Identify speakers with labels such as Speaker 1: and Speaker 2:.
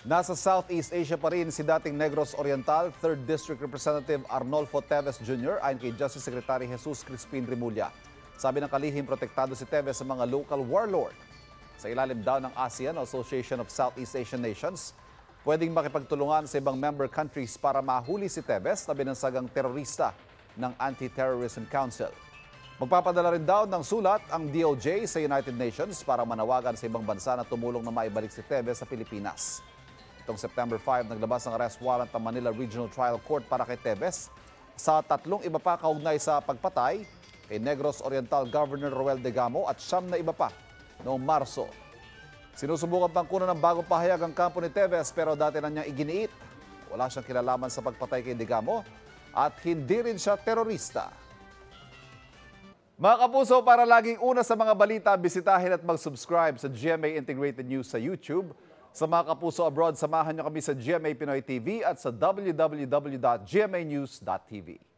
Speaker 1: Nasa Southeast Asia pa rin si dating Negros Oriental 3rd District Representative Arnolfo Teves Jr. ayon kay Justice Secretary Jesus Crispin Rimulya. Sabi ng kalihim, protektado si Teves sa mga local warlord. Sa ilalim daw ng ASEAN, Association of Southeast Asian Nations, pwedeng makipagtulungan sa ibang member countries para mahuli si Teves na binansagang terorista ng Anti-Terrorism Council. Magpapadala rin daw ng sulat ang DOJ sa United Nations para manawagan sa ibang bansa na tumulong na maibalik si Teves sa Pilipinas. Itong September 5, naglabas ang arrest warrant ng Manila Regional Trial Court para kay Teves sa 3 iba pa kaugnay sa pagpatay kay Negros Oriental Governor Roel Degamo at 9 na iba pa noong Marso. Sinusubukan pang kunan ng bagong pahayag ang kampo ni Teves pero dati na niyang iginiit. Wala siyang kinalaman sa pagpatay kay Degamo at hindi rin siya terorista. Mga kapuso, para laging una sa mga balita, bisitahin at mag-subscribe sa GMA Integrated News sa YouTube. Sa mga kapuso abroad, samahan niyo kami sa GMA Pinoy TV at sa www.gmanews.tv.